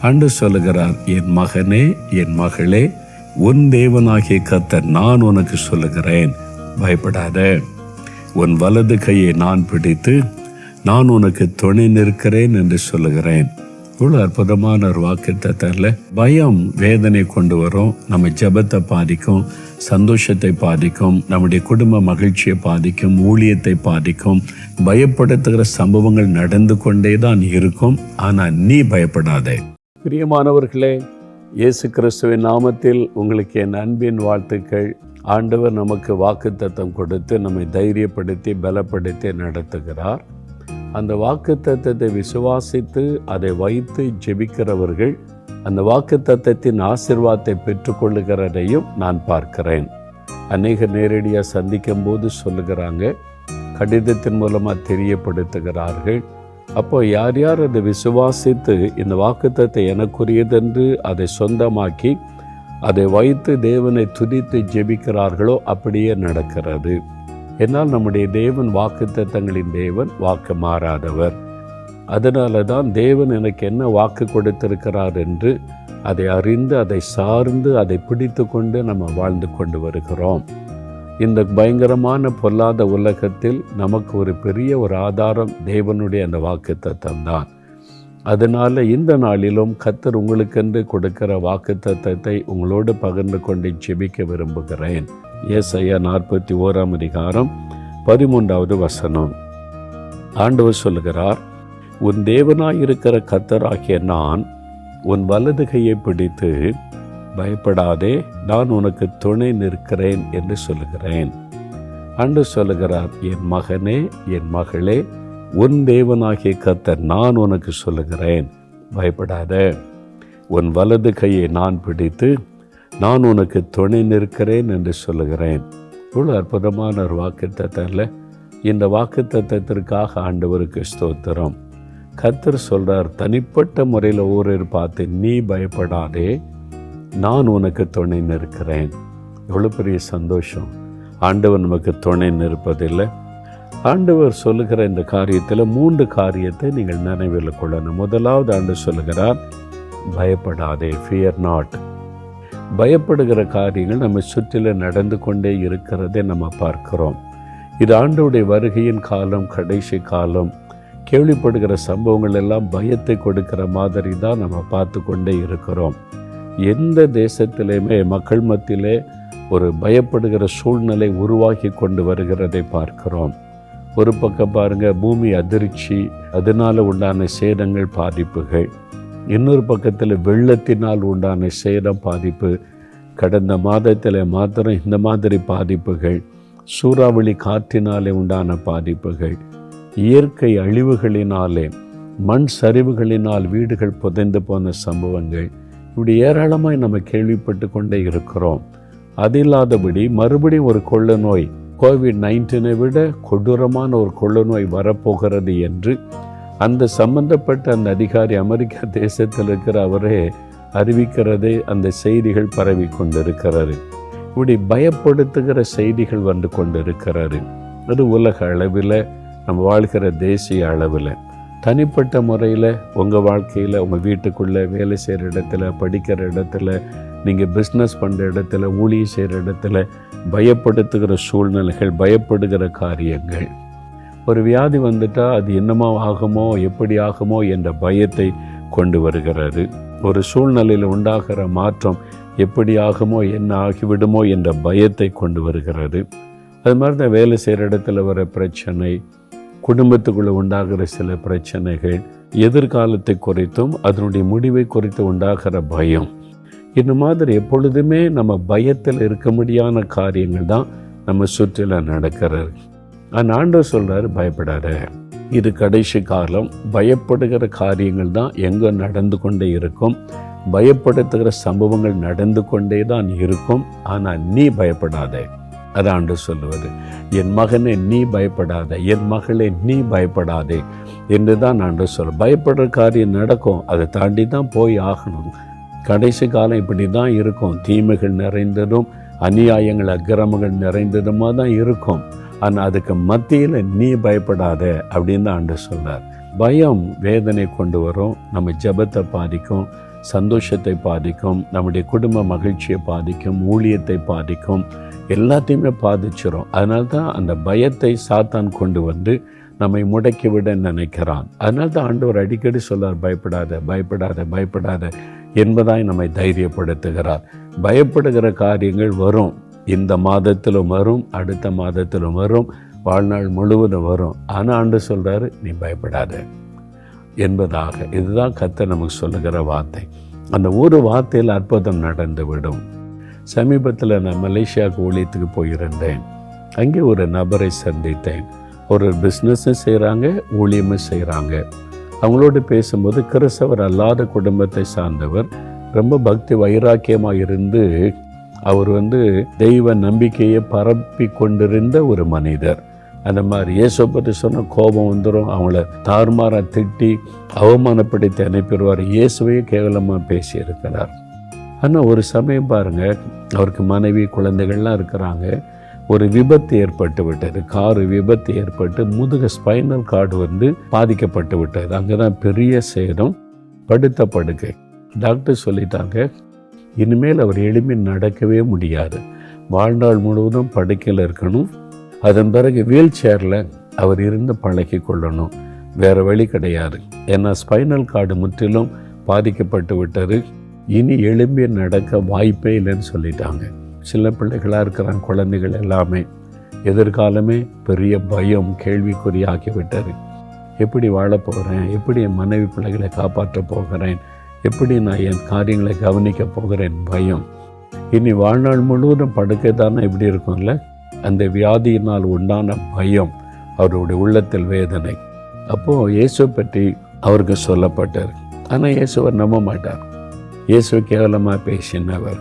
ஆண்டவர் சொல்லுகிறார், என் மகனே, என் மகளே, உன் தேவனாகிய கர்த்தர் நான் உனக்கு சொல்லுகிறேன், பயப்படாத. உன் வலது கையை நான் பிடித்து நான் உனக்கு துணை நிற்கிறேன் என்று சொல்லுகிறேன். இவ்வளோ அற்புதமான ஒரு வாக்குத்தத்தம்ல. பயம் வேதனை கொண்டு வரும், நம்ம ஜெபத்தை பாதிக்கும், சந்தோஷத்தை பாதிக்கும், நம்முடைய குடும்ப மகிழ்ச்சியை பாதிக்கும், ஊழியத்தை பாதிக்கும். பயப்படுத்துகிற சம்பவங்கள் நடந்து கொண்டே தான் இருக்கும். ஆனால் நீ பயப்படாதே. பிரியமானவர்களே, இயேசு கிறிஸ்துவின் நாமத்தில் உங்களுக்கு என் அன்பின் வாழ்த்துக்கள். ஆண்டவர் நமக்கு வாக்குத்தத்தம் கொடுத்து நம்மை தைரியப்படுத்தி பலப்படுத்தி நடத்துகிறார். அந்த வாக்குத்தத்தத்தை விசுவாசித்து அதை வைத்து ஜெபிக்கிறவர்கள் அந்த வாக்குத்தத்தத்தின் ஆசீர்வாதத்தை பெற்றுக்கொள்ளுகிறதையும் நான் பார்க்கிறேன். அநேகர் நேரடியாக சந்திக்கும் போது சொல்லுகிறாங்க, கடிதத்தின் மூலமாக தெரியப்படுத்துகிறார்கள். அப்போ யார் யார் அதை விசுவாசித்து இந்த வாக்குத்தத்தத்தை எனக்குரியதென்று அதை சொந்தமாக்கி அதை வைத்து தேவனை துதித்து ஜெபிக்கிறார்களோ அப்படியே நடக்கிறது. என்னால் நம்முடைய தேவன் வாக்குத்தத்தங்களின் தேவன், வாக்கு மாறாதவர். அதனால தான் தேவன் எனக்கு என்ன வாக்கு கொடுத்திருக்கிறார் என்று அதை அறிந்து அதை சார்ந்து அதை பிடித்து கொண்டு நம்ம வாழ்ந்து கொண்டு வருகிறோம். இந்த பயங்கரமான பொல்லாத உலகத்தில் நமக்கு ஒரு பெரிய ஒரு ஆதாரம் தேவனுடைய அந்த வாக்குத்தத்தம் தான். அதனால் இந்த நாளிலும் கர்த்தர் உங்களுக்கென்று கொடுக்கிற வாக்குத்தத்தத்தை உங்களோடு பகிர்ந்து கொண்டு ஜெபிக்க விரும்புகிறேன். ஏசாயா 41 அதிகாரம் 13வது வசனம். ஆண்டவர் சொல்லுகிறார், உன் தேவனாயிருக்கிற கர்த்தராகிய நான் உன் வலது கையை பிடித்து பயப்படாதே, நான் உனக்கு துணை நிற்கிறேன் என்று சொல்லுகிறேன். ஆண்டவர் சொல்லுகிறார், என் மகனே, என் மகளே, உன் தேவனாகிய கர்த்தர் நான் உனக்கு சொல்லுகிறேன், பயப்படாத. உன் வலது கையை நான் பிடித்து நான் உனக்கு துணை நிற்கிறேன் என்று சொல்லுகிறேன். இவ்வளோ அற்புதமான ஒரு வாக்குத்தத்தம்ல. இந்த வாக்குத்தத்தத்திற்காக ஆண்டவருக்கு ஸ்தோத்திரம். கர்த்தர் சொல்றார், தனிப்பட்ட முறையில் ஒவ்வொரு பார்த்து நீ பயப்படாதே, நான் உனக்கு துணை நிற்கிறேன். எவ்வளோ பெரிய சந்தோஷம். ஆண்டவர் நமக்கு துணை நிற்பதில்லை. ஆண்டவர் சொல்லுகிற இந்த காரியத்தில் 3 காரியத்தை நீங்கள் நினைவில் கொள்ளணும். முதலாவது ஆண்டவர் சொல்லுகிறார், பயப்படாதே, ஃபியர் நாட். பயப்படுகிற காரியங்கள் நம்ம சுற்றிலும் நடந்து கொண்டே இருக்கிறதை நம்ம பார்க்கிறோம். இது ஆண்டவருடைய வருகையின் காலம், கடைசி காலம். கேள்விப்படுகிற சம்பவங்கள் எல்லாம் பயத்தை கொடுக்கிற மாதிரி தான் நம்ம பார்த்து கொண்டே இருக்கிறோம். எந்த தேசத்திலையுமே மக்கள் மத்தியிலே ஒரு பயப்படுகிற சூழ்நிலை உருவாக்கி கொண்டு வருகிறதை பார்க்கிறோம். ஒரு பக்கம் பாருங்கள், பூமி அதிர்ச்சி, அதனால் உண்டான சேதங்கள், பாதிப்புகள். இன்னொரு பக்கத்தில் வெள்ளத்தினால் உண்டான சேதம், பாதிப்பு. கடந்த மாதத்தில் மாத்திரம் இந்த மாதிரி பாதிப்புகள். சூறாவளி காற்றினாலே உண்டான பாதிப்புகள், இயற்கை அழிவுகளினாலே, மண் சரிவுகளினால் வீடுகள் புதைந்து போன சம்பவங்கள். இப்படி ஏராளமாய் நம்ம கேள்விப்பட்டு கொண்டே இருக்கிறோம். அது இல்லாதபடி மறுபடியும் ஒரு கொள்ள நோய், COVID-19 விட கொடூரமான ஒரு கொள்ள நோய் வரப்போகிறது என்று அந்த சம்பந்தப்பட்ட அந்த அதிகாரி அமெரிக்கா தேசத்தில் இருக்கிற அவரே அறிவிக்கிறதே அந்த செய்திகள் பரவி கொண்டிருக்கிறது. இப்படி பயப்படுத்துகிற செய்திகள் வந்து கொண்டிருக்கிறது. அது உலக அளவில், நம்ம வாழ்கிற தேசிய அளவில். தனிப்பட்ட முறையில் உங்கள் வாழ்க்கையில், உங்கள் வீட்டுக்குள்ளே, வேலை செய்கிற இடத்துல, படிக்கிற இடத்துல, நீங்கள் பிஸ்னஸ் பண்ணுற இடத்துல, ஊழியம் செய்கிற இடத்துல பயப்படுத்துகிற சூழ்நிலைகள், பயப்படுகிற காரியங்கள். ஒரு வியாதி வந்துட்டால் அது என்னமோ ஆகுமோ, எப்படி ஆகுமோ என்ற பயத்தை கொண்டு வருகிறது. ஒரு சூழ்நிலையில் உண்டாகிற மாற்றம் எப்படி ஆகுமோ, என்ன ஆகிவிடுமோ என்ற பயத்தை கொண்டு வருகிறது. அது மாதிரி தான் வேலை செய்கிற இடத்துல வர பிரச்சனை, குடும்பத்துக்குள்ளே உண்டாகிற சில பிரச்சனைகள், எதிர்காலத்தை குறித்தும் அதனுடைய முடிவை குறித்து உண்டாகிற பயம். இந்த மாதிரி எப்பொழுதுமே நம்ம பயத்தில் இருக்க முடியாத காரியங்கள் தான் நம்ம சுற்றில நடக்கிறது. ஆனால் ஆண்டவர் சொல்கிறார், பயப்படாத, இது கடைசி காலம். பயப்படுகிற காரியங்கள் தான் எங்கே நடந்து கொண்டே இருக்கும். பயப்படுத்துகிற சம்பவங்கள் நடந்து கொண்டே தான் இருக்கும். ஆனால் நீ பயப்படாதே. அதை ஆண்டவர் சொல்லுவது, என் மகனே நீ பயப்படாத, என் மகளே நீ பயப்படாதே என்று தான் ஆண்டவர் சொல்ல. பயப்படுற காரியம் நடக்கும், அதை தாண்டி தான் போய் ஆகணும். கடைசி காலம் இப்படி தான் இருக்கும். தீமைகள் நிறைந்ததும், அநியாயங்கள், அக்கிரமங்கள் நிறைந்ததுமாக தான் இருக்கும். ஆனால் அதுக்கு மத்தியில் நீ பயப்படாத அப்படின்னு தான் ஆண்டவர் சொல்றார். பயம் வேதனை கொண்டு வரும், நம்ம ஜெபத்தை பாதிக்கும், சந்தோஷத்தை பாதிக்கும், நம்முடைய குடும்ப மகிழ்ச்சியை பாதிக்கும், ஊழியத்தை பாதிக்கும், எல்லாத்தையுமே பாதிச்சிடும். அதனால தான் அந்த பயத்தை சாத்தான் கொண்டு வந்து நம்மை முடக்கிவிட நினைக்கிறான். அதனால தான் ஆண்டவர் அடிக்கடி சொல்லார், பயப்படாத பயப்படாத பயப்படாத என்பதாய் நம்மை தைரியப்படுத்துகிறார். பயப்படுகிற காரியங்கள் வரும், இந்த மாதத்திலும் வரும், அடுத்த மாதத்திலும் வரும், வாழ்நாள் முழுவதும் வரும். ஆனால் ஆண்டு சொல்கிறாரு, நீ பயப்படாத என்பதாக. இதுதான் கர்த்தர் நமக்கு சொல்லுகிற வார்த்தை. அந்த ஒரு வார்த்தையில் அற்புதம் நடந்து விடும். சமீபத்தில் நான் மலேசியாவுக்கு ஊழியத்துக்கு போயிருந்தேன். அங்கே ஒரு நபரை சந்தித்தேன். ஒரு பிஸ்னஸும் செய்கிறாங்க, ஊழியமும் செய்கிறாங்க. அவங்களோடு பேசும்போது கிறிஸ்தவர் அல்லாத குடும்பத்தை சார்ந்தவர், ரொம்ப பக்தி வைராக்கியமாக இருந்து அவர் தெய்வ நம்பிக்கையை பரப்பி கொண்டிருந்த ஒரு மனிதர். அந்த மாதிரி இயேசு பற்றி சொன்ன கோபம் வந்துடும், அவங்கள தாறுமாறாக திட்டி அவமானப்படுத்தி அனுப்பிடுவார். இயேசுவையே கேவலமாக பேசியிருக்கிறார். ஆனால் ஒரு சமயம் பாருங்கள், அவருக்கு மனைவி குழந்தைகள்லாம் இருக்கிறாங்க. ஒரு விபத்து ஏற்பட்டு விட்டது, காரு விபத்து ஏற்பட்டு முதுகு ஸ்பைனல் கார்டு பாதிக்கப்பட்டு விட்டது. அங்கே தான் பெரிய சேதம், படுத்த படுக்கை. டாக்டர் சொல்லிட்டாங்க, இனிமேல் அவர் எளிமை நடக்கவே முடியாது, வாழ்நாள் முழுவதும் படுக்கையில் இருக்கணும், அதன் பிறகு வீல் சேரில் அவர் இருந்து பழகி கொள்ளணும், வேறு வழி கிடையாது. ஏன்னா ஸ்பைனல் கார்டு முற்றிலும் பாதிக்கப்பட்டு விட்டது, இனி எளிமையை நடக்க வாய்ப்பே இல்லைன்னு சொல்லிட்டாங்க. சில பிள்ளைகளாக இருக்கிறாங்க, குழந்தைகள் எல்லாமே. எதிர்காலமே பெரிய பயம், கேள்விக்குறியாகிவிட்டது. எப்படி வாழப் போகிறேன், எப்படி என் மனைவி பிள்ளைகளை காப்பாற்ற போகிறேன், எப்படி நான் என் காரியங்களை கவனிக்க போகிறேன், பயம். இனி வாழ்நாள் முழுவதும் படுக்கை தானே எப்படி இருக்கும்ல, அந்த வியாதியினால் உண்டான பயம், அவருடைய உள்ளத்தில் வேதனை. அப்போது இயேசு பற்றி அவருக்கு சொல்லப்பட்டார். ஆனால் இயேசுவர் நம்ப மாட்டார். இயேசு கேவலமாக பேசினவர்.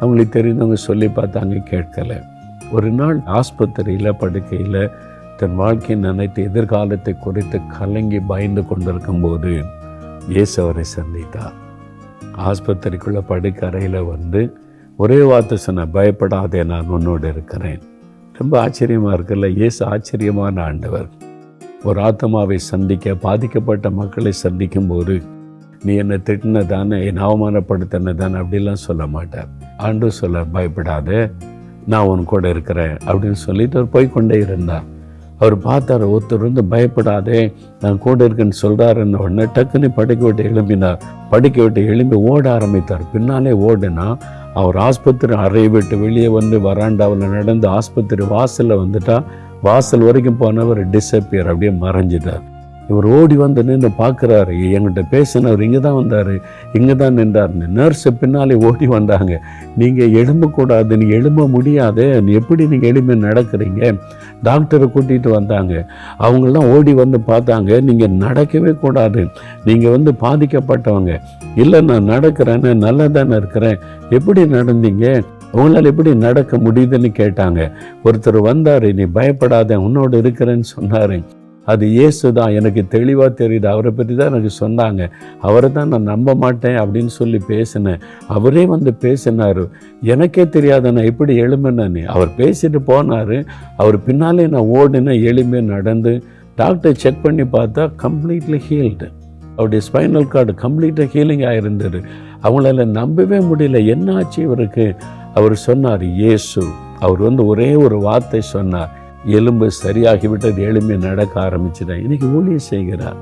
அவங்களுக்கு தெரிந்தவங்க சொல்லி பார்த்தாங்க, கேட்கலை. ஒரு நாள் ஆஸ்பத்திரியில் படுக்கையில் தன் வாழ்க்கையை நினைத்து எதிர்காலத்தை குறித்து கலங்கி பயந்து கொண்டிருக்கும்போது இயேசு அவரை சந்தித்தார். ஆஸ்பத்திரிக்குள்ளே படுக்கை அறையில் ஒரே வார்த்தை சொன்ன, பயப்படாதே, நான் உன்னோடு இருக்கிறேன். ரொம்ப ஆச்சரியமாக இருக்குல்ல, இயேசு ஆச்சரியமான ஆண்டவர். ஒரு ஆத்மாவை சந்திக்க, பாதிக்கப்பட்ட மக்களை சந்திக்கும் போது, நீ என்னை திட்டினதானே, என்னை அவமானப்படுத்தினதானே அப்படிலாம் சொல்ல மாட்டார். ஆண்டு சொல்ல, பயப்படாத, நான் உன் கூட இருக்கிறேன் அப்படின்னு சொல்லிட்டு அவர் போய்கொண்டே இருந்தார். அவர் பார்த்தார், ஒருத்தர் பயப்படாதே, நான் கூட இருக்கேன்னு சொல்கிறாருன்னு உடனே டக்குன்னு படுக்க விட்டு எழும்பினார். படுக்க விட்டு எழும்பி ஓட ஆரம்பித்தார். பின்னாலே ஓடுனா அவர் ஆஸ்பத்திரி அறையை விட்டு வெளியே வராண்டாவில் நடந்து ஆஸ்பத்திரி வாசலில் வந்துட்டா. வாசல் வரைக்கும் போனவர் டிஸப்பியர், அப்படியே மறைஞ்சிட்டார். இவர் ஓடி நின்று பார்க்குறாரு, என்கிட்ட பேசினவர் இங்கே தான் வந்தார், இங்கே தான் நின்றார்னு. நர்ஸு பின்னாலே ஓடி வந்தாங்க, நீங்கள் எழும்பக்கூடாது, நீங்கள் எழும்ப முடியாது, எப்படி நீங்கள் எளிமை நடக்கிறீங்க. டாக்டரை கூட்டிகிட்டு வந்தாங்க. அவங்களாம் ஓடி பார்த்தாங்க, நீங்கள் நடக்கவே கூடாது, நீங்கள் பாதிக்கப்பட்டவங்க. இல்லை, நான் நடக்கிறேன்னு, நல்லா தானே இருக்கிறேன், எப்படி நடந்தீங்க, உங்களால் எப்படி நடக்க முடியுதுன்னு கேட்டாங்க. ஒருத்தர் வந்தார், நீ பயப்படாத, உன்னோடு இருக்கிறேன்னு சொன்னார். அது இயேசு தான், எனக்கு தெளிவாக தெரியுது, அவரை பற்றி தான் எனக்கு சொன்னாங்க, அவரை தான் நான் நம்ப மாட்டேன் அப்படின்னு சொல்லி பேசினேன். அவரே பேசினார், எனக்கே தெரியாத நான் எப்படி எழும்பினேன்னு. அவர் பேசிட்டு போனார். அவர் பின்னாலே நான் ஓடினேன், எளிமையாக நடந்து டாக்டர் செக் பண்ணி பார்த்தா கம்ப்ளீட்லி ஹீல்டு. அவருடைய ஸ்பைனல் கார்டு கம்ப்ளீட்டாக ஹீலிங் ஆகிருந்தது. அவங்களால நம்பவே முடியல, என்ன ஆச்சு இவருக்கு. அவர் சொன்னார், இயேசு. அவர் ஒரே ஒரு வார்த்தை சொன்னார், எலும்பு சரியாகிவிட்டது, எளிமையை நடக்க ஆரம்பிச்சுட்டேன். இன்றைக்கி ஊழியம் செய்கிறார்.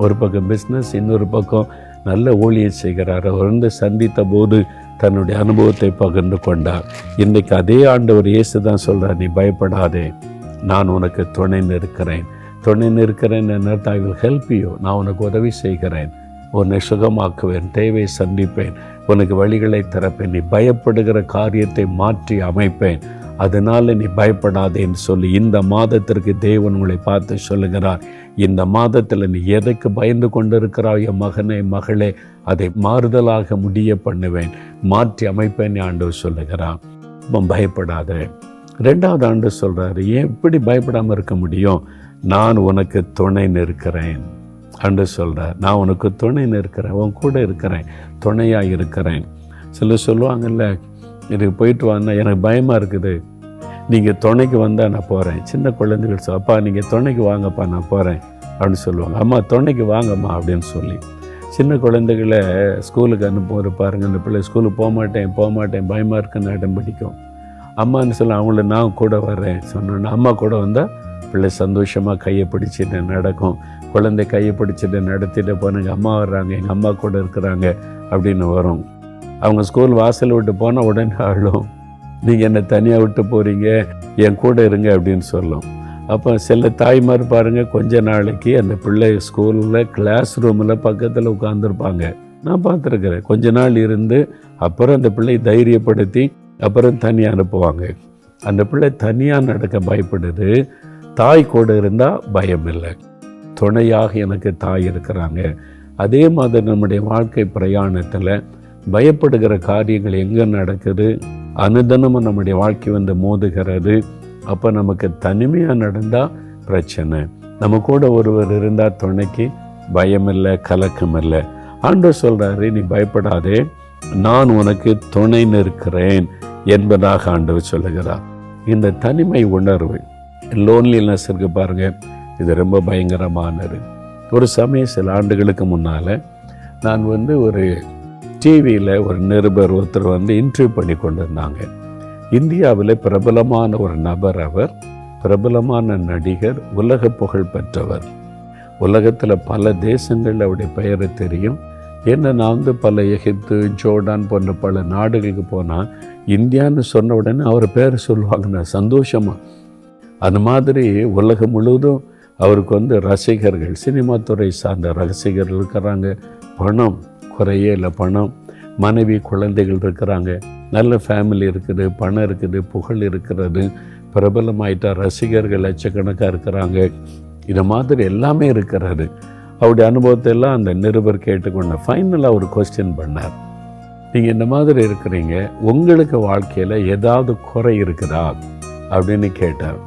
ஒரு பக்கம் பிஸ்னஸ், இன்னொரு பக்கம் நல்ல ஊழியம் செய்கிறார். அவர் சந்தித்த போது தன்னுடைய அனுபவத்தை பகிர்ந்து கொண்டார். இன்றைக்கு அதே ஆண்டவர் இயேசு தான் சொல்கிறார், நீ பயப்படாதே, நான் உனக்கு துணை நிற்கிறேன். துணை நிற்கிறேன், ஐ வில் ஹெல்ப் யூ. நான் உனக்கு உதவி செய்கிறேன், உன்னை சுகமாக்குவேன், தேவையை சந்திப்பேன், உனக்கு வழிகளை திறப்பேன், நீ பயப்படுகிற காரியத்தை மாற்றி அமைப்பேன், அதனால் நீ பயப்படாதேன்னு சொல்லி இந்த மாதத்திற்கு தேவன் உங்களை பார்த்து சொல்லுகிறார். இந்த மாதத்தில் நீ எதைக்கு பயந்து கொண்டிருக்கிறாய் என் மகனே, மகளே, அதை மாறுதலாக முடிய பண்ணுவேன், மாற்றி அமைப்பேன் ஆண்டவர் சொல்லுகிறான். பயப்படாத. 2வது ஆண்டு சொல்கிறாரு, ஏன் எப்படி பயப்படாமல் இருக்க முடியும், நான் உனக்கு துணை நிற்கிறேன் ஆண்டு சொல்கிறார். நான் உனக்கு துணை நிற்கிறேன், உன் கூட இருக்கிறேன், துணையாக இருக்கிறேன். சிலர் சொல்லுவாங்கல்ல, இதுக்கு போயிட்டு வாங்க, எனக்கு பயமாக இருக்குது, நீங்கள் துணைக்கு வந்தால் நான் போகிறேன். சின்ன குழந்தைகள் அப்பா நீங்கள் துணைக்கு வாங்கப்பா, நான் போகிறேன் அப்படின்னு சொல்லுவாங்க. அம்மா துணைக்கு வாங்கம்மா அப்படின்னு சொல்லி சின்ன குழந்தைகளை ஸ்கூலுக்கு அனுப்புகிற பாருங்க, அந்த பிள்ளை ஸ்கூலுக்கு போக மாட்டேன் பயமாக இருக்குன்னு இடம் பிடிக்கும். அம்மான்னு சொல்ல அவங்கள நான் கூட வர்றேன் சொன்னோன்னா அம்மா கூட வந்தால் பிள்ளை சந்தோஷமாக கையை பிடிச்சிட்டு நடக்கும். குழந்தை கையை பிடிச்சிட்டு நடத்திட்டு போனாங்க, அம்மா வர்றாங்க, எங்கள் அம்மா கூட இருக்கிறாங்க அப்படின்னு வரும். அவங்க ஸ்கூல் வாசல் விட்டு போனால் உடனே அழும், நீங்கள் என்னை தனியாக விட்டு போகிறீங்க, என் கூட இருங்க அப்படின்னு சொல்லும். அப்போ சில தாய்மார் பாருங்கள், கொஞ்ச நாளைக்கு அந்த பிள்ளை ஸ்கூலில் கிளாஸ் ரூமில் பக்கத்தில் உட்காந்துருப்பாங்க. நான் பார்த்துருக்குறேன். கொஞ்ச நாள் இருந்து அப்புறம் அந்த பிள்ளை தைரியப்படுத்தி அப்புறம் தனியாக அனுப்புவாங்க. அந்த பிள்ளை தனியாக நடக்க பயப்படுது. தாய் கூட இருந்தால் பயம் இல்லை, துணையாக எனக்கு தாய் இருக்கிறாங்க. அதே மாதிரி நம்முடைய வாழ்க்கை பிரயாணத்தில் பயப்படுகிற காரியங்கள் எங்கே நடக்குது, அனுதினமும் நம்முடைய வாழ்க்கை வந்து மோதுகிறது. அப்போ நமக்கு தனிமையாக நடந்தால் பிரச்சனை, நம்ம கூட ஒருவர் இருந்தால் துணைக்கு பயம் இல்லை, கலக்கம் இல்லை. ஆண்டவர் சொல்கிறாரு, நீ பயப்படாதே, நான் உனக்கு துணை நிற்கிறேன் என்பதாக ஆண்டவர் சொல்லுகிறார். இந்த தனிமை உணர்வு, லோன்லினஸ் இருக்கு பாருங்க, இது ரொம்ப பயங்கரமானது. ஒரு சமயம் சில ஆண்டுகளுக்கு முன்னால் நான் ஒரு டிவியில் ஒரு நிருபர் ஒருத்தர் இன்டர்வியூ பண்ணி கொண்டு இருந்தாங்க. இந்தியாவில் பிரபலமான ஒரு நபர், அவர் பிரபலமான நடிகர், உலக புகழ் பெற்றவர். உலகத்தில் பல தேசங்கள் அவருடைய பெயரை தெரியும். ஏன்னா நான் பல எகிப்து, ஜோர்டான் போன்ற பல நாடுகளுக்கு போனால் இந்தியான்னு சொன்ன உடனே அவர் பேரை சொல்லுவாங்க சந்தோஷமாக. அந்த மாதிரி உலகம் முழுவதும் அவருக்கு ரசிகர்கள், சினிமா துறை சார்ந்த ரசிகர்கள் இருக்கிறாங்க. பணம் குறையே இல்லை, பணம், மனைவி, குழந்தைகள் இருக்கிறாங்க, நல்ல ஃபேமிலி இருக்குது, பணம் இருக்குது, புகழ் இருக்கிறது, பிரபலமாயிட்டா ரசிகர்கள் லட்சக்கணக்காக இருக்கிறாங்க. இது மாதிரி எல்லாமே இருக்கிறது. அவருடைய அனுபவத்தை எல்லாம் அந்த நிருபர் கேட்டுக்கொண்ட ஃபைனலாக ஒரு கொஸ்டின் பண்ணார். நீங்கள் இந்த மாதிரி இருக்கிறீங்க, உங்களுக்கு வாழ்க்கையில் ஏதாவது குறை இருக்குதா அப்படின்னு கேட்டார்.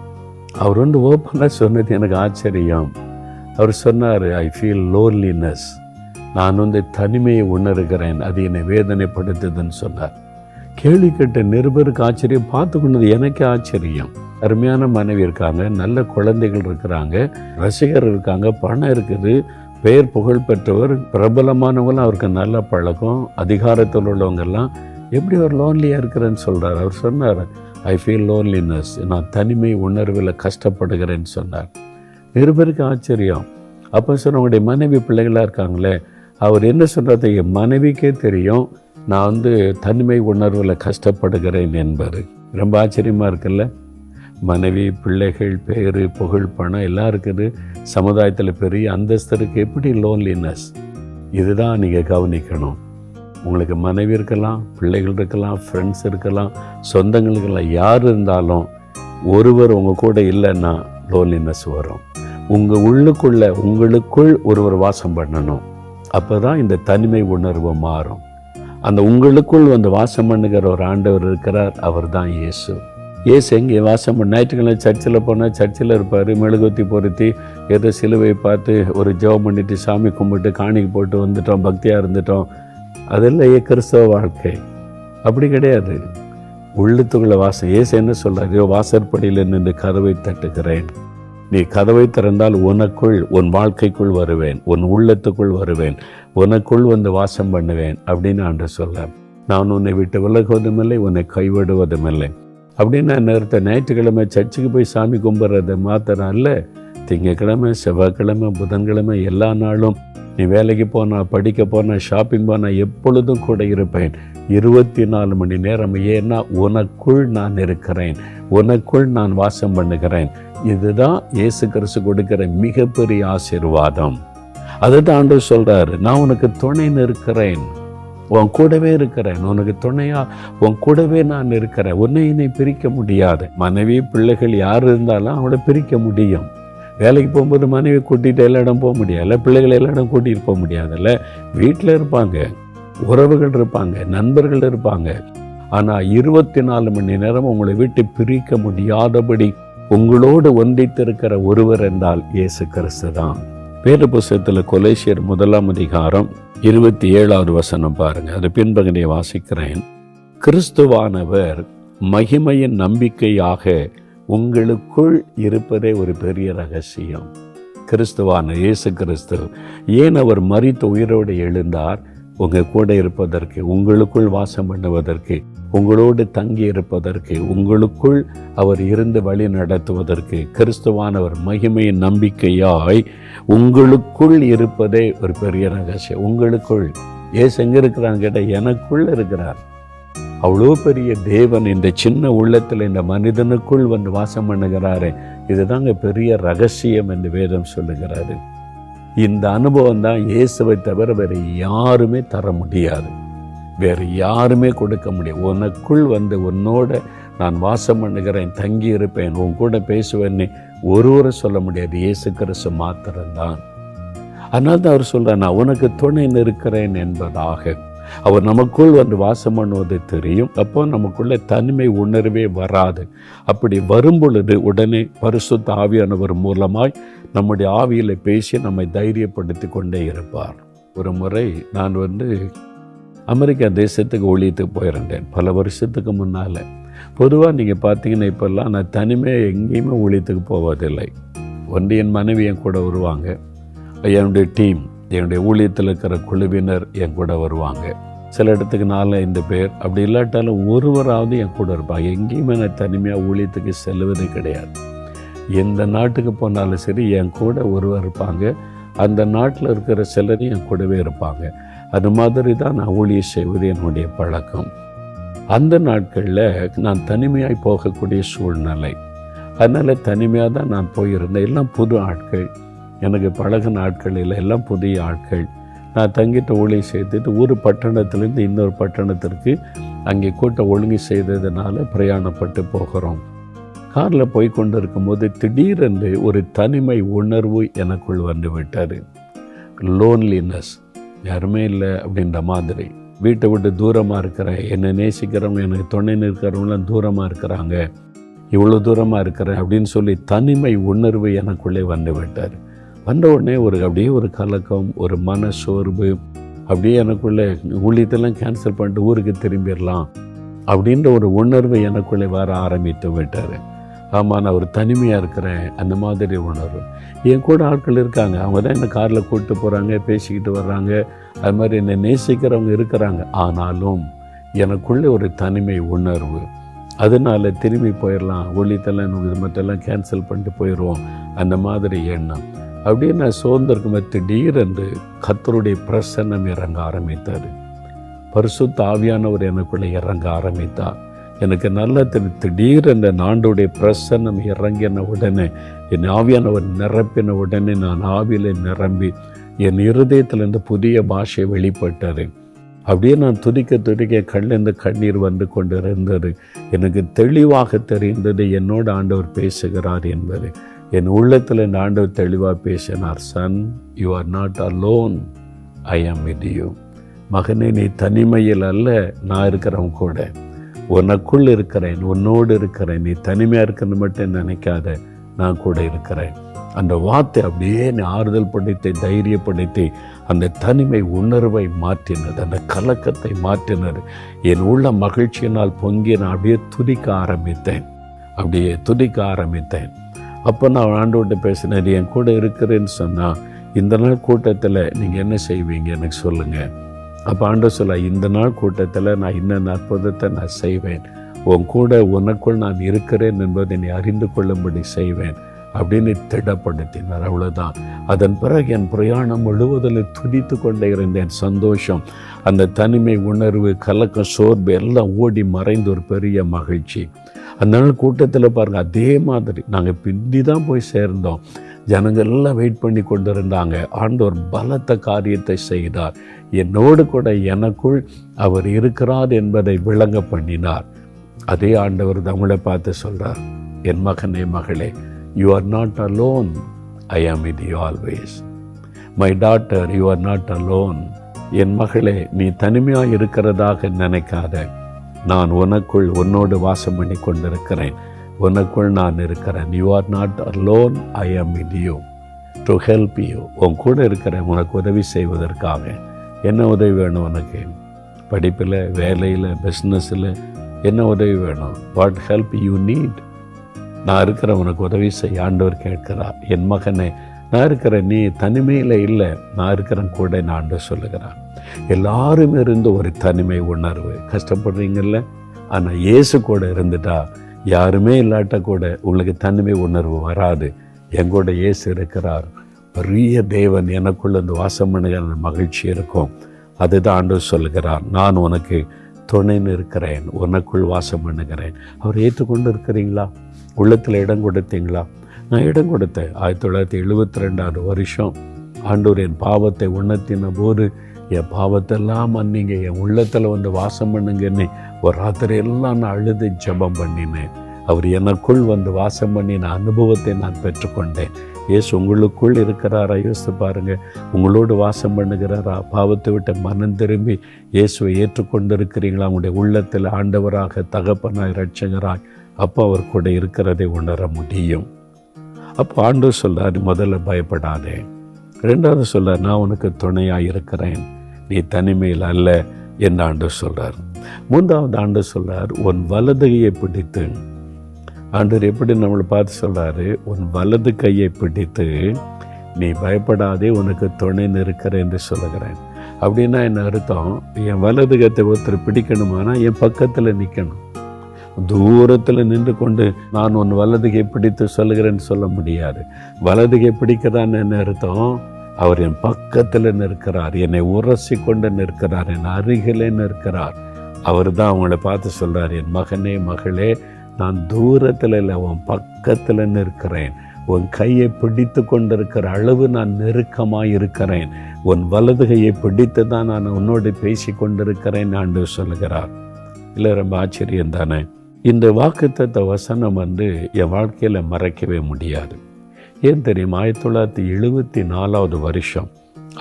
அவர் ஓப்பனாக சொன்னது எனக்கு ஆச்சரியம். அவர் சொன்னார், ஐ ஃபீல் லோன்லினஸ், நான் தனிமையை உணர்கிறேன், அது என்னை வேதனைப்படுத்துதுன்னு சொன்னார். கேள்வி கேட்ட நிருபருக்கு ஆச்சரியம், பார்த்து கொண்டது எனக்கு ஆச்சரியம். அருமையான மனைவி இருக்காங்க, நல்ல குழந்தைகள் இருக்கிறாங்க, ரசிகர் இருக்காங்க, பணம் இருக்குது, பெயர் புகழ் பெற்றவர், பிரபலமானவங்களும் அவருக்கு நல்ல பழக்கம், அதிகாரத்தில் உள்ளவங்கெல்லாம், எப்படி அவர் லோன்லியாக இருக்கிறேன்னு சொல்கிறார். அவர் சொன்னார், ஐ ஃபீல் லோன்லினஸ், நான் தனிமை உணர்வில் கஷ்டப்படுகிறேன்னு சொன்னார். நிருபருக்கு ஆச்சரியம். அப்போ சொன்னவங்களுடைய மனைவி பிள்ளைகளாக இருக்காங்களே, அவர் என்ன சொல்கிறது, என் மனைவிக்கே தெரியும் நான் தனிமை உணர்வில் கஷ்டப்படுகிறேன் என்பது. ரொம்ப ஆச்சரியமாக இருக்குல்ல. மனைவி, பிள்ளைகள், பேர், புகழ், பணம் எல்லாம் இருக்குது, சமுதாயத்தில் பெரிய அந்தஸ்தருக்கு எப்படி லோன்லினஸ்? இதுதான் நீங்கள் கவனிக்கணும். உங்களுக்கு மனைவி இருக்கலாம், பிள்ளைகள் இருக்கலாம், ஃப்ரெண்ட்ஸ் இருக்கலாம், சொந்தங்கள் இருக்கலாம், யார் இருந்தாலும் ஒருவர் உங்கள் கூட இல்லைன்னா லோன்லினஸ் வரும். உங்களுக்குள் ஒருவர் வாசம் பண்ணணும், அப்போ தான் இந்த தனிமை உணர்வு மாறும். அந்த உங்களுக்குள் வாசம் பண்ணுகிற ஒரு ஆண்டவர் இருக்கிறார், அவர் தான் இயேசு. இயேசு எங்கே வாசம் பண்ண? ஞாயிற்றுக்கிழமை சர்ச்சில் போனால் சர்ச்சில் இருப்பார், மெழுகுத்தி பொருத்தி ஏதோ சிலுவை பார்த்து ஒரு ஜெபம் பண்ணிட்டு சாமி கும்பிட்டு காணிக்கு போட்டு வந்துட்டோம், பக்தியாக இருந்துட்டோம். அதெல்லாம் கிறிஸ்தவ வாழ்க்கை. அப்படி கிடையாது. உள்ளத்துக்குள்ள வாசம். இயேசு என்ன சொல்கிறார், வாசற்படியில் நின்று கதவை தட்டுகிறேன், நீ கதவை திறந்தால் உனக்குள், உன் வாழ்க்கைக்குள் வருவேன், உன் உள்ளத்துக்குள் வருவேன், உனக்குள் வாசம் பண்ணுவேன் அப்படின்னு ஆண்டவர் சொல்றார். நான் உன்னை விட்டு விலகுவதுமில்லை, உன்னை கைவிடுவதுமில்லை. அப்படின்னு நேரத்தை ஞாயிற்றுக்கிழமை சர்ச்சுக்கு போய் சாமி கும்பிட்றதை மாத்திரம் அல்ல, திங்கக்கிழமை, செவ்வாய்க்கிழமை, புதன்கிழமை எல்லா நாளும் நீ வேலைக்கு போனால், படிக்க போனால், ஷாப்பிங் போனால் எப்பொழுதும் கூட இருப்பேன், 24 மணி நேரம். ஏன்னா உனக்குள் நான் இருக்கிறேன், உனக்குள் நான் வாசம் பண்ணுகிறேன். இதுதான் இயேசு கிறிஸ்து கொடுக்கிற மிகப்பெரிய ஆசீர்வாதம். அதுதான் ஆண்டவர் சொல்றாரு, நான் உனக்கு துணை இருக்கிறேன், உன் கூடவே இருக்கிறேன், உனக்கு துணையா உன் கூடவே நான் இருக்கிறேன், உன்னை பிரிக்க முடியாது. மனைவி, பிள்ளைகள் யார் இருந்தாலும் அவங்கள பிரிக்க முடியும். வேலைக்கு போகும்போது மனைவி கூட்டிகிட்டு எல்லா இடம் போக முடியாதுல்ல, பிள்ளைகளை எல்லா இடம் கூட்டிகிட்டு போக முடியாதுல்ல. வீட்டில் இருப்பாங்க, உறவுகள் இருப்பாங்க, நண்பர்கள் இருப்பாங்க. ஆனால் 24 மணி நேரம் உங்களை விட்டு பிரிக்க முடியாதபடி உங்களோடு ஒன்றித்திருக்கிற ஒருவர் என்றால் இயேசு கிறிஸ்து தான். வேத புஸ்தகத்தில் கொலேசியர் 1 அதிகாரம் 27வது வசனம் பாருங்க, அது பின்பகுதியை வாசிக்கிறேன். கிறிஸ்துவானவர் மகிமையின் நம்பிக்கையாக உங்களுக்குள் இருப்பதே ஒரு பெரிய ரகசியம். கிறிஸ்துவான இயேசு கிறிஸ்து ஏன் அவர் மரித்த உயிரோடு எழுந்தார்? உங்கள் கூட இருப்பதற்கு, உங்களுக்குள் வாசம் பண்ணுவதற்கு, உங்களோடு தங்கி இருப்பதற்கு, உங்களுக்குள் அவர் இருந்து வழி நடத்துவதற்கு. கிறிஸ்துவானவர் மகிமையின் நம்பிக்கையாய் உங்களுக்குள் இருப்பதே ஒரு பெரிய ரகசியம். உங்களுக்குள் ஏசு எங்கே இருக்கிறான்னு கேட்டால் எனக்குள் இருக்கிறார். அவ்வளோ பெரிய தேவன் இந்த சின்ன உள்ளத்தில் இந்த மனிதனுக்குள் வந்து வாசம் பண்ணுகிறாரு. இதுதாங்க பெரிய ரகசியம் என்று வேதம் சொல்லுகிறாரு. இந்த அனுபவம் தான் இயேசுவை தவிர வேறு யாருமே தர முடியாது, வேறு யாருமே கொடுக்க முடியாது. உனக்குள் வந்து உன்னோட நான் வாசம் பண்ணுகிறேன், தங்கி இருப்பேன், உன் கூட பேசுவேன்னு ஒருவரை சொல்ல முடியாது. இயேசு கிறிஸ்து மாத்திரம்தான். அதனால தான் அவர் சொல்கிறார், நான் உனக்கு துணை நிற்கிறேன் என்பதாக. அவர் நமக்குள் வந்து வாசம் பண்ணுவது தெரியும். அப்போ நமக்குள்ள தனிமை உணர்வே வராது. அப்படி வரும் பொழுது உடனே பரிசுத்த ஆவியானவர் மூலமாய் நம்முடைய ஆவியில் பேசி நம்மை தைரியப்படுத்தி கொண்டே இருப்பார். ஒரு முறை நான் அமெரிக்கா தேசத்துக்கு ஊழியத்துக்கு போயிருந்தேன், பல வருஷத்துக்கு முன்னால். பொதுவாக நீங்கள் பார்த்தீங்கன்னா இப்போல்லாம் நான் தனிமையாக எங்கேயுமே ஊழியத்துக்கு போவதில்லை. ஒன்று என் மனைவி என் கூட வருவாங்க, என்னுடைய டீம், என்னுடைய ஊழியத்தில் இருக்கிற குழுவினர் என் கூட வருவாங்க. சில இடத்துக்கு 4-5 பேர், அப்படி இல்லாட்டாலும் ஒருவராவது என் கூட இருப்பாங்க. எங்கேயுமே நான் தனிமையாக ஊழியத்துக்கு செல்வது கிடையாது. எந்த நாட்டுக்கு போனாலும் சரி என் கூட ஒருவர் இருப்பாங்க. அந்த நாட்டில் இருக்கிற சிலரும் என் கூடவே இருப்பாங்க. அது மாதிரி தான் நான் ஊழியம் செய்வது என்னுடைய பழக்கம். அந்த நாட்களில் நான் தனிமையாய் போகக்கூடிய சூழ்நிலை. அதனால் தனிமையாக தான் நான் போயிருந்தேன். எல்லாம் புது ஆட்கள், எனக்கு பழகின ஆட்கள் இல்லை, எல்லாம் புதிய ஆட்கள். நான் தங்கிட்ட ஊழியம் செய்துட்டு ஒரு பட்டணத்திலேருந்து இன்னொரு பட்டணத்திற்கு அங்கே கூட்ட ஒழுங்கு செய்ததுனால பிரயாணப்பட்டு போகிறோம். காரில் போய் கொண்டு இருக்கும்போது திடீரென்று ஒரு தனிமை உணர்வு எனக்குள் வந்து விட்டார். லோன்லினஸ், யாருமே இல்லை அப்படின்ற மாதிரி. வீட்டை விட்டு தூரமாக இருக்கிறேன், என்னை நேசிக்கிறவங்க, எனக்கு துணை நிற்கிறவங்களாம் தூரமாக இருக்கிறாங்க, இவ்வளோ தூரமாக இருக்கிறேன் அப்படின்னு சொல்லி தனிமை உணர்வு எனக்குள்ளே வந்து விட்டார். வந்த உடனே அப்படியே ஒரு கலக்கம், ஒரு மன சோர்வு, அப்படியே எனக்குள்ளே ஊழியத்தெல்லாம் கேன்சல் பண்ணிட்டு ஊருக்கு திரும்பிடலாம் அப்படின்ற ஒரு உணர்வு எனக்குள்ளே வர ஆரம்பித்து விட்டார். ஆமாம், நான் ஒரு தனிமையாக இருக்கிறேன், அந்த மாதிரி உணர்வு. என் கூட ஆட்கள் இருக்காங்க, அவங்க தான் என்னை காரில் கூப்பிட்டு போகிறாங்க, பேசிக்கிட்டு வர்றாங்க, அது மாதிரி என்னை நேசிக்கிறவங்க இருக்கிறாங்க. ஆனாலும் எனக்குள்ளே ஒரு தனிமை உணர்வு. அதனால் திரும்பி போயிடலாம், ஊழியத்தெல்லாம் இது மற்றெல்லாம் கேன்சல் பண்ணிட்டு போயிடுவோம், அந்த மாதிரி எண்ணம். அப்படியே நான் சோர்ந்திருக்கும்போது திடீரென்று கர்த்தருடைய பிரசன்னம் இறங்க ஆரம்பித்தார். பரிசுத்த ஆவியானவர் எனக்குள்ளே இறங்க ஆரம்பித்தார். எனக்கு நல்லா திடீரென்று ஆண்டவருடைய பிரசன்னம் இறங்கின உடனே, என் ஆவியானவர் நிரப்பின உடனே நான் ஆவியில் நிரம்பி என் இருதயத்திலிருந்து புதிய பாஷை வெளிப்பட்டார். அப்படியே நான் துதிக்க கண்ணிலிருந்து கண்ணீர் வந்து கொண்டு இருந்தது. எனக்கு தெளிவாக தெரிந்தது என்னோட ஆண்டவர் பேசுகிறார் என்பது. என் உள்ளத்தில் இந்த ஆண்டவர் தெளிவாக பேசினார். Son, you are not alone, I am with you. மகனே, நீ தனிமையில் அல்ல, நான் இருக்கிறவங்க கூட, உனக்குள் இருக்கிறேன், உன்னோடு இருக்கிறேன், நீ தனிமையாக இருக்கிறது மட்டும் நினைக்காத, நான் கூட இருக்கிறேன். அந்த வார்த்தை அப்படியே நீ ஆறுதல் படுத்தி தைரியப்படுத்தி அந்த தனிமை உணர்வை மாற்றினது, அந்த கலக்கத்தை மாற்றினது. என் உள்ள மகிழ்ச்சியினால் பொங்கி நான் அப்படியே துதிக்க ஆரம்பித்தேன். அப்போ நான் ஆண்டவர்கிட்ட பேசினேன், என் கூட இருக்கிறேன்னு சொன்னால் இந்த நாள் கூட்டத்தில் நீங்கள் என்ன செய்வீங்க எனக்கு சொல்லுங்கள். அப்போ ஆண்டவர் சொல்ல, இந்த நாள் கூட்டத்தில் நான் இன்னும் அற்புதத்தை நான் செய்வேன், உன் கூட உனக்குள் நான் இருக்கிறேன் என்பதை நீ அறிந்து கொள்ளும்படி செய்வேன் அப்படின்னு திடப்படுத்தினார். அவ்வளோதான். அதன் பிறகு என் பிரயாணம் முழுவதில் துதித்து கொண்டே இருந்தேன். சந்தோஷம், அந்த தனிமை உணர்வு, கலக்கம், சோர்வு எல்லாம் ஓடி மறைந்து ஒரு பெரிய மகிழ்ச்சி. அதனால கூட்டத்தில் பாருங்கள், அதே மாதிரி நாங்கள் பிந்தி தான் போய் சேர்ந்தோம். ஜனங்கள் எல்லாம் வெயிட் பண்ணி கொண்டு இருந்தாங்க. ஆண்டவர் பலத்த காரியத்தை செய்தார். என்னோடு கூட எனக்குள் அவர் இருக்கிறார் என்பதை விளங்க பண்ணினார். அதே ஆண்டவர் அவங்கள பார்த்து சொல்கிறார், என் மகனே, மகளே, you are not alone, I am with you always. My daughter, you are not alone. என் மகளே, நீ தனிமையாக இருக்கிறதாக நினைக்காத, நான் உனக்குள் உன்னோடு வாசம் பண்ணி கொண்டிருக்கிறேன், உனக்குள் நான் இருக்கிறேன். You are not alone, I am with you to help you. உன் கூட இருக்கிறேன் உனக்கு உதவி செய்வதற்காக. என்ன உதவி வேணும் உனக்கு? படிப்பில், வேலையில், பிஸ்னஸில் என்ன உதவி வேணும்? What help you need? நான் இருக்கிற உனக்கு உதவி செய்ய ஆண்டவர் கேட்கிறார். என் மகனே, நான் இருக்கிறேன், நீ தனிமையில் இல்லை, நான் இருக்கிறேன் கூட நான் சொல்லுகிறான். எல்லாரும் இருந்து ஒரு தனிமை உணர்வு. கஷ்டப்படுறீங்கல்ல, ஆனால் இயேசு கூட இருந்துட்டா யாருமே இல்லாட்ட கூட உங்களுக்கு தனிமை உணர்வு வராது. எங்கூட இயேசு இருக்கிறார், பெரிய தேவன் எனக்குள்ள இந்த வாசம் பண்ணுகிற மகிழ்ச்சி இருக்கும். அதுதான் ஆண்டவர் சொல்லுகிறார், நான் உனக்கு துணைன்னு இருக்கிறேன், உனக்குள் வாசம் பண்ணுகிறேன். அவர் ஏற்றுக்கொண்டு இருக்கிறீங்களா? உள்ளத்தில் இடம் கொடுத்தீங்களா? நான் இடம் கொடுத்தேன். 1972 வருஷம் ஆண்டவர் என் பாவத்தை உணர்த்தின போது என் பாவத்தெல்லாம் மன்னிங்க, என் உள்ளத்தில் வந்து வாசம் பண்ணுங்கன்னு ஒரு ராத்திரி எல்லாம் நான் அழுது ஜெபம் பண்ணினேன். அவர் எனக்குள் வந்து வாசம் பண்ணின அனுபவத்தை நான் பெற்றுக்கொண்டேன். இயேசு உங்களுக்குள் இருக்கிறாரா? யோசித்து பாருங்கள். உங்களோடு வாசம் பண்ணுகிறாரா? பாவத்தை விட்டு மனம் திரும்பி இயேசுவை ஏற்றுக்கொண்டு இருக்கிறீங்களா? உங்களுடைய உள்ளத்தில் ஆண்டவராக, தகப்பனாய், இரட்சகராய் அப்போ அவர் கூட இருக்கிறதை உணர முடியும். அப்போ ஆண்டவர் சொல்றார், முதல்ல பயப்படாதே. ரெண்டாவது சொல்றார், நான் உனக்கு துணையாக இருக்கிறேன், நீ தனிமையில் அல்ல என்று ஆண்டவர் சொல்றார். மூன்றாவது ஆண்டவர் சொல்றார், உன் வலதுகையை பிடித்து. ஆண்டவர் எப்படி நம்மளை பார்த்து சொல்றாரு, உன் வலது கையை பிடித்து நீ பயப்படாதே, உனக்கு துணைன்னு இருக்கிற என்று சொல்லுகிறேன். அப்படின்னா என்ன அர்த்தம்? என் வலது கைத்தை ஒருத்தர் பிடிக்கணுமானா என் பக்கத்தில் நிற்கணும். தூரத்தில் நின்று கொண்டு நான் உன் வலதுகை பிடித்து சொல்லுகிறேன்னு சொல்ல முடியாது. வலதுகை பிடிக்கிறான்னு என்ன அர்த்தம்? அவர் என் பக்கத்தில் நிற்கிறார், என்னை உரசி கொண்டு நிற்கிறார், என் அருகிலே நிற்கிறார். அவர் தான் அவங்கள பார்த்து சொல்கிறார், என் மகனே, மகளே, நான் தூரத்தில் இல்லை, உன் பக்கத்தில் நிற்கிறேன், உன் கையை பிடித்து கொண்டிருக்கிற அளவு நான் நெருக்கமாக இருக்கிறேன், உன் வலதுகையை பிடித்து தான் நான் உன்னோடு பேசி கொண்டிருக்கிறேன் ஆண்டு சொல்லுகிறார். இல்லை, ரொம்ப ஆச்சரியம் தானே? இந்த வாக்குத்தத்த வசனம் என் வாழ்க்கையில் மறைக்கவே முடியாது. ஏன் தெரியும்? 1974 வருஷம்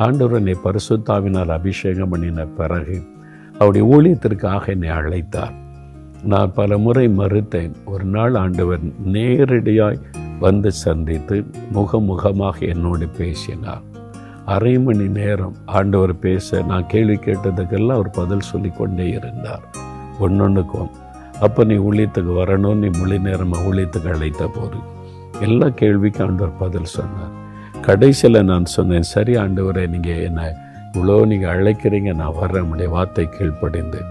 ஆண்டவர் என்னை பரிசுத்தாவினால் அபிஷேகம் பண்ணின பிறகு அவருடைய ஊழியத்திற்காக என்னை அழைத்தார். நான் பல முறை மறுத்தேன். ஒரு நாள் ஆண்டவர் நேரடியாய் வந்து சந்தித்து முகமுகமாக என்னோடு பேசினார். அரை மணி நேரம் ஆண்டவர் பேச நான் கேள்வி கேட்டதுக்கெல்லாம் அவர் பதில் சொல்லி கொண்டே இருந்தார், ஒன்னொன்றுக்கும். அப்போ நீ ஊழியத்துக்கு வரணும், நீ மொழி நேரமாக ஊழியத்துக்கு அழைத்த போது எல்லா கேள்விக்கும் ஆண்டவர் பதில் சொன்னார். கடைசியில் நான் சொன்னேன், சரி ஆண்டவரை, நீங்கள் என்னை இவ்வளோ நீங்கள் அழைக்கிறீங்க, நான் வர்றேன், உடைய வார்த்தை கீழ்ப்படிந்து.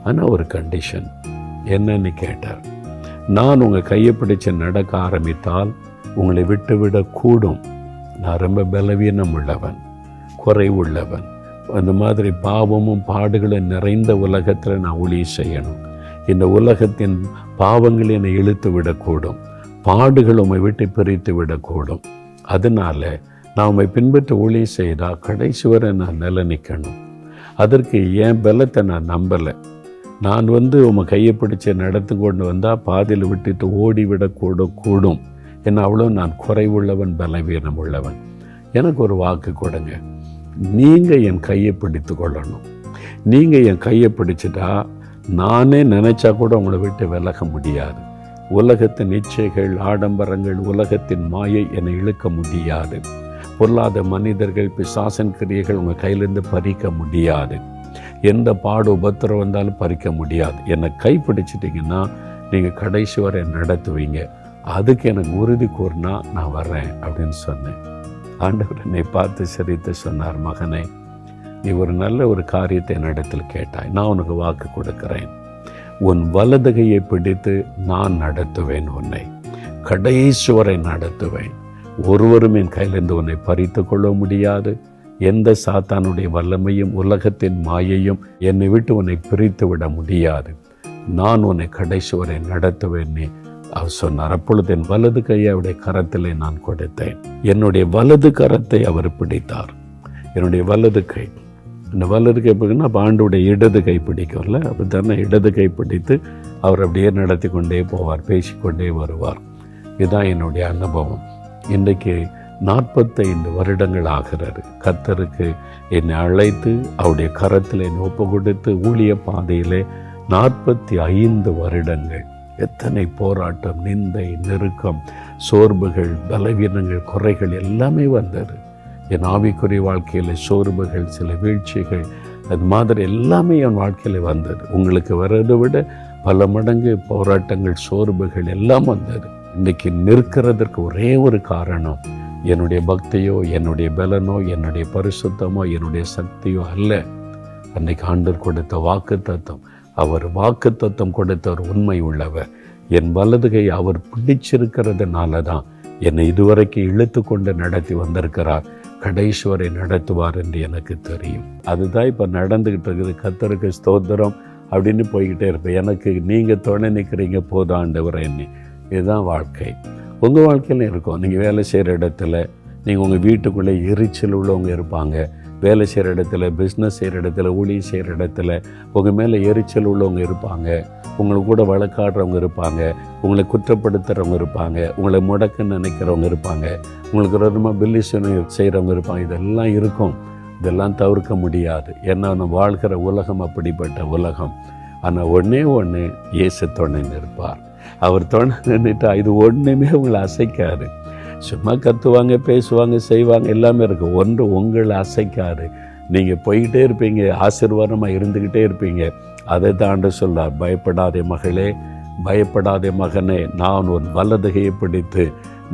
ஆனால் ஒரு கண்டிஷன் என்னன்னு கேட்டார். நான் உங்கள் கையை பிடிச்சு நடக்க ஆரம்பித்தால் உங்களை விட்டுவிடக்கூடும். நான் ரொம்ப பலவீனம் உள்ளவன், குறைவுள்ளவன். அந்த மாதிரி பாவமும் பாடுகளும் நிறைந்த உலகத்தில் நான் ஊழியம் செய்யணும். இந்த உலகத்தின் பாவங்கள் என்னை இழுத்து விடக்கூடும், பாடுகள் உம்மை விட்டு பிரித்து விடக்கூடும். அதனால நான் உம்மை பின்பற்றி ஊழியம் செய்தால் கடைசி வரை நான் நிலை நிற்கணும். அதற்கு என் பலத்தை நான் நம்பலை. நான் உம்மை கையை பிடிச்சி நடத்து கொண்டு வந்தால் பாதியில் விட்டுட்டு ஓடி விடக்கூடும். என்ன அவ்வளோ நான் குறைவுள்ளவன், பலவீனம் உள்ளவன். எனக்கு ஒரு வாக்கு கொடுங்க, நீங்கள் என் கையை பிடித்து கொள்ளணும். நீங்கள் என் கையை பிடிச்சிட்டா நானே நினைச்சா கூட உங்களை விட்டு விலக முடியாது. உலகத்தின் இச்சைகள், ஆடம்பரங்கள், உலகத்தின் மாயை என்னை இழுக்க முடியாது. பொல்லாத மனிதர்கள், பிசாசன் கிரியைகள் உங்கள் கையிலேருந்து பறிக்க முடியாது. எந்த பாடு உபத்திரம் வந்தாலும் பறிக்க முடியாது. என்னை கைப்பிடிச்சிட்டிங்கன்னா நீங்கள் கடைசி வரை நடத்துவீங்க. அதுக்கு எனக்கு உறுதி கூறினா நான் வர்றேன் அப்படின்னு சொன்னேன். ஆண்டவர் என்னை பார்த்து சிரித்து சொன்னார், மகனே, நீ ஒரு நல்ல ஒரு காரியத்தை என்னிடத்தில் கேட்டாய், நான் உனக்கு வாக்கு கொடுக்கிறேன். உன் வலதுகையை பிடித்து நான் நடத்துவேன், உன்னை கடைசி வரை நடத்துவேன். ஒருவரும் என் கையிலிருந்து உன்னை பறித்து கொள்ள முடியாது. எந்த சாத்தானுடைய வல்லமையும் உலகத்தின் மாயையும் என்னை விட்டு உன்னை பிரித்து விட முடியாது. நான் உன்னை கடைசி வரை நடத்துவேன் அவர் சொன்னார். அப்பொழுது என் வலது கையை அவருடைய கரத்திலே நான் கொடுத்தேன். என்னுடைய வலது கரத்தை அவர் பிடித்தார். என்னுடைய வலது கை, இந்த வலது கை பிடிக்கணும். அப்போ ஆண்டோடைய இடது கை பிடிக்கும்ல, அப்போ தானே இடது கை பிடித்து அவர் அப்படியே நடத்தி கொண்டே போவார், பேசிக்கொண்டே வருவார். இதுதான் என்னுடைய அனுபவம். இன்றைக்கு 45 வருடங்கள் ஆகிறது. கர்த்தருக்கு என்னை அழைத்து அவருடைய கரத்தில் என்னை ஒப்பு கொடுத்து ஊழிய பாதையிலே 45 வருடங்கள். எத்தனை போராட்டம், நிந்தை, நெருக்கம், சோர்வுகள், பலவீனங்கள், குறைகள் எல்லாமே வந்தது. என் ஆவிக்குரிய வாழ்க்கையில் சோர்வுகள், சில வீழ்ச்சிகள், அது மாதிரி எல்லாமே என் வாழ்க்கையில் வந்தது. உங்களுக்கு வர்றதை விட பல மடங்கு போராட்டங்கள், சோர்வுகள் எல்லாம் வந்தது. இன்றைக்கி நிற்கிறதற்கு ஒரே ஒரு காரணம், என்னுடைய பக்தியோ, என்னுடைய பலனோ, என்னுடைய பரிசுத்தமோ, என்னுடைய சக்தியோ அல்ல. அன்னைக்கு ஆண்டவர் கொடுத்த வாக்குத்தத்தம், அவர் வாக்குத்தத்தம் கொடுத்தவர் உண்மை உள்ளவர். என் வலதுகை அவர் பிடிச்சிருக்கிறதுனால தான் என்னை இதுவரைக்கும் இழுத்து கொண்டு நடத்தி வந்திருக்கிறார். கடைசி வரை நடத்துவார் என்று எனக்கு தெரியும். அதுதான் இப்போ நடந்துக்கிட்டு இருக்குது. கர்த்தருக்கு ஸ்தோத்திரம் அப்படின்னு போய்கிட்டே இருப்பேன். எனக்கு நீங்கள் துணை நிற்கிறீங்க போதும் ஆண்டவரே. இதுதான் வாழ்க்கை. உங்கள் வாழ்க்கையிலும் இருக்கும். நீங்கள் வேலை செய்கிற இடத்துல, நீங்கள் உங்கள் வீட்டுக்குள்ளே எரிச்சல் உள்ளவங்க இருப்பாங்க. வேலை செய்கிற இடத்துல, பிஸ்னஸ் செய்கிற இடத்துல, ஊழியம் செய்கிற இடத்துல உங்கள் மேலே எரிச்சல் உள்ளவங்க இருப்பாங்க. உங்களுக்கு கூட வழக்காடுறவங்க இருப்பாங்க. உங்களை குற்றப்படுத்துகிறவங்க இருப்பாங்க. உங்களை முடக்க நினைக்கிறவங்க இருப்பாங்க. உங்களுக்கு ரொம்ப பில்லிசனை செய்கிறவங்க இருப்பாங்க. இதெல்லாம் இருக்கும். இதெல்லாம் தவிர்க்க முடியாது. ஏன்னா நம்ம வாழ்கிற உலகம் அப்படிப்பட்ட உலகம். ஆனால் ஒன்றே ஒன்று, இயேசு துணை நிற்பார். அவர் துணை நின்றுட்டா இது ஒன்றுமே உங்களை அசைக்காது. சும்மா கத்துவாங்க, பேசுவாங்க, செய்வாங்க, எல்லாமே இருக்கும். ஒன்று உங்களை அசைக்காது. நீங்கள் போய்கிட்டே இருப்பீங்க, ஆசீர்வாதமாக இருந்துக்கிட்டே இருப்பீங்க. அதை தாண்ட சொல்றார், பயப்படாதே மகளே, பயப்படாதே மகனே, நான் உன் வலதுகையை பிடித்து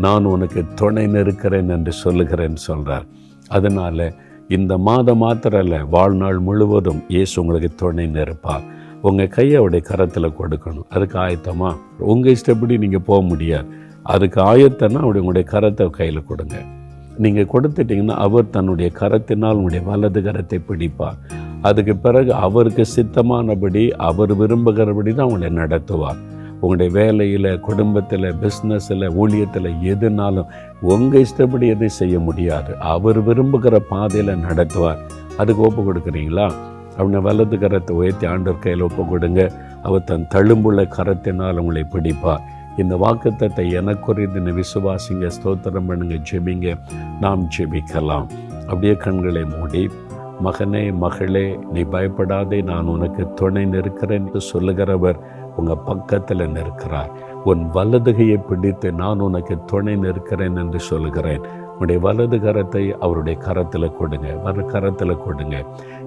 நான் உனக்கு துணை நிற்கிறேன் என்று சொல்லுகிறேன்னு சொல்கிறார். அதனால் இந்த மாதம் மாத்திரம் இல்லை, வாழ்நாள் முழுவதும் இயேசு உங்களுக்கு துணை நிற்பார். உங்கள் கையை அவருடைய கரத்தில் கொடுக்கணும். அதுக்கு ஆயத்தமாக உங்கள் இஷ்டப்படி நீங்கள் போக முடியாது. அதுக்கு ஆயத்தம்னா உங்களுடைய கரத்தை கையில் கொடுங்க. நீங்கள் கொடுத்துட்டிங்கன்னா அவர் தன்னுடைய கரத்தினால் உங்களுடைய வலது கரத்தை பிடிப்பார். அதுக்கு பிறகு அவருக்கு சித்தமானபடி, அவர் விரும்புகிறபடி தான் உங்களை நடத்துவார். உங்களுடைய வேலையில், குடும்பத்தில், பிஸ்னஸில், ஊழியத்தில் எதுனாலும் உங்கள் இஷ்டப்படி எதுவும் செய்ய முடியாது. அவர் விரும்புகிற பாதையில் நடத்துவார். அதுக்கு ஒப்பு கொடுக்குறீங்களா? அவங்க வலது கரத்தை உயர்த்தி ஆண்டவர் கையில் ஒப்பு கொடுங்க. அவர் தன் தழும்புள்ள கரத்தினால் உங்களை பிடிப்பார். இந்த வாக்குத்தத்தை எனக்குரிய விசுவாசிங்க, ஸ்தோத்திரம் பண்ணுங்க, ஜெபிங்க. நாம் ஜெபிக்கலாம். அப்படியே கண்களை மூடி, மகனே, மகளே, நீ பயப்படாதே, நான் உனக்கு துணை நிற்கிறேன் என்று சொல்லுகிறவர் உங்கள் பக்கத்தில் நிற்கிறார். உன் வலதுகையை பிடித்து நான் உனக்கு துணை நிற்கிறேன் என்று சொல்லுகிறேன். உன்னுடைய வலது கரத்தை அவருடைய கரத்தில் கொடுங்க, கரத்தில் கொடுங்க.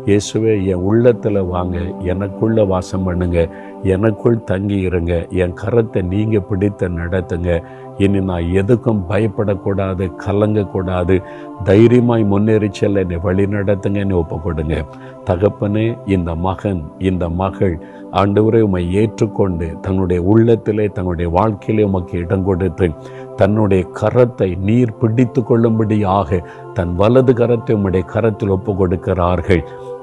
இயேசுவே, என் உள்ளத்தில் வாங்க, எனக்குள்ள வாசம் பண்ணுங்க, எனக்குள் தங்கி இருங்க, என் கரத்தை நீங்கள் பிடித்து நடத்துங்க. இனி நான் எதுக்கும் பயப்படக்கூடாது, கலங்கக்கூடாது, தைரியமாய் முன்னேறி செல்ல என்னை வழி நடத்துங்கன்னு ஒப்பு கொடுங்க. தகப்பனே, இந்த மகன், இந்த மகள் ஆண்டவரே உம்மை ஏற்றுக்கொண்டு தன்னுடைய உள்ளத்திலே, தன்னுடைய வாழ்க்கையிலே உமக்கு இடம் கொடுத்து தன்னுடைய கரத்தை நீர் பிடித்து கொள்ளும்படியாக தன் வலது கரத்தை உம்முடைய கரத்தில் ஒப்பு கொடுக்கிறார்கள்.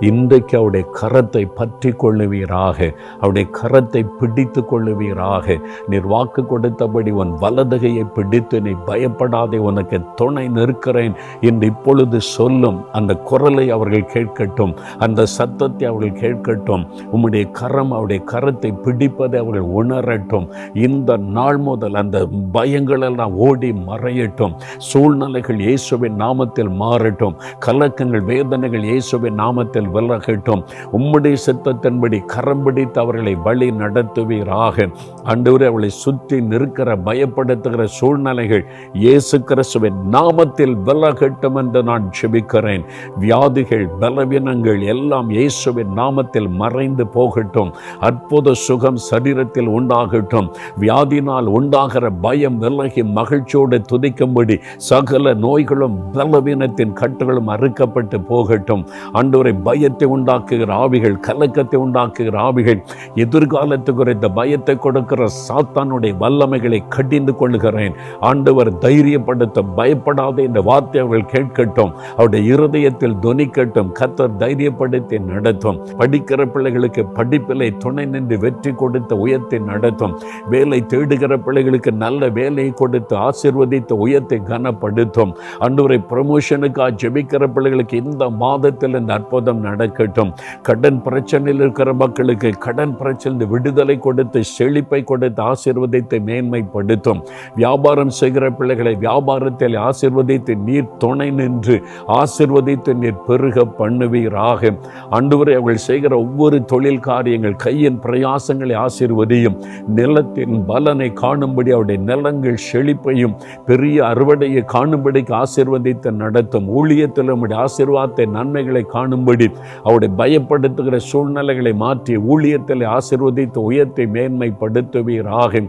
இன்றைக்கு அவருடைய கரத்தை பற்றி கொள்ளுவீராக, அவருடைய கரத்தை பிடித்து கொள்ளுவீராக. நீர் வாக்கு கொடுத்தபடி உன் வலதுகையை பிடித்து நீ பயப்படாதே, உனக்கு துணை நிற்கிறேன் என்று இப்பொழுது சொல்லும். அந்த குரலை அவர்கள் கேட்கட்டும், அந்த சத்தத்தை அவர்கள் கேட்கட்டும். உம்முடைய கரம், அவருடைய கரத்தை பிடிப்பதை அவர்கள் உணரட்டும். இந்த நாள் முதல் அந்த பயங்களெல்லாம் ஓடி மறையட்டும். சூழ்நிலைகள் இயேசுவின் நாமத்தில் மாறட்டும். கலக்கங்கள், வேதனைகள் இயேசுவின் நாமத்தில் விலகட்டும். உம்முடைய சித்தத்தின்படி கரம் பிடித்து அவர்களை வழி நடத்துவீராக. ஆண்டவரே, அவளை சுற்றி நிற்கிற பயப்படுத்துகிற சூழ்நிலைகள் இயேசு கிறிஸ்துவின் நாமத்தில் விலகட்டும் என்று நான் ஜெபிக்கிறேன். வியாதிகள், பலவீனங்கள் எல்லாம் இயேசுவின் நாமத்தில் மறைந்து போகட்டும். அற்புத சுகம் சரீரத்தில் உண்டாகட்டும். வியாதினால் உண்டாகிற பயம் விலகி மகிழ்ச்சியோடு துதிக்கும்படி சகல நோய்களும் பலவீனத்தின் கட்டுகளும் அறுக்கப்பட்டு போகட்டும். ஆண்டவரை, பயத்தை உண்டாக்குகிற ஆவிகள், கலக்கத்தை உண்டாக்குகிற ஆவிகள், எதிர்காலத்துக்கு குறைந்த பயத்தை கொடுக்கிற சாத்தானுடைய வல்லமைகளை கடிந்து கொள்கிறேன். ஆண்டவர் தைரியப்படுத்த, பயப்படாத இந்த வார்த்தை அவர்கள் கேட்கட்டும், அவருடைய இருதயத்தில் தொனிக்கட்டும். கர்த்தர் தைரியப்படுத்தி நடத்தும். படிக்கிற பிள்ளைகளுக்கு படிப்பிலை துணை நின்று வெற்றி கொடுத்த உயர்த்தை நடத்தும். வேலை தேடுகிற பிள்ளைகளுக்கு நல்ல வேலையை கொடுத்து ஆசீர்வதித்த உயர்த்தை கனப்படுத்தும். ஆண்டவரை, ப்ரமோஷனுக்காக ஜெபிக்கிற பிள்ளைகளுக்கு இந்த மாதத்தில் இந்த அற்புதம் நடக்கட்டும். கடன் பிரச்சனையில் இருக்கிற மக்களுக்கு கடன் பிரச்சனை விடுதலை கொடுத்து, செழிப்பை கொடுத்து ஆசீர்வதித்து மேன்மைப்படுத்தும். வியாபாரம் செய்கிற பிள்ளைகளை வியாபாரத்தில் ஆசீர்வதித்து நீர் துணை நின்று ஆசீர்வதித்து நீர் பெருக பண்ணுவீராக. ஆண்டவரை, அவர்கள் செய்கிற ஒவ்வொரு தொழில் காரியங்கள், கையின் பிரயாசங்களை ஆசீர்வதியும். நிலத்தின் பலனை காணும்படி அவருடைய நிலங்கள் செழிப்பையும் பெரிய அறுவடையை காணும்படிக்கு ஆசீர்வதித்து நடத்தும். ஊழியத்தில் நம்முடைய ஆசீர்வாதத்தை, நன்மைகளை காணும்படி அவருடைய பயப்படுத்துகிற சூழ்நிலைகளை மாற்றி ஊழியத்தில் ஆசீர்வதித்து உயர்த்தை மேன்மைப்படுத்துவீராக.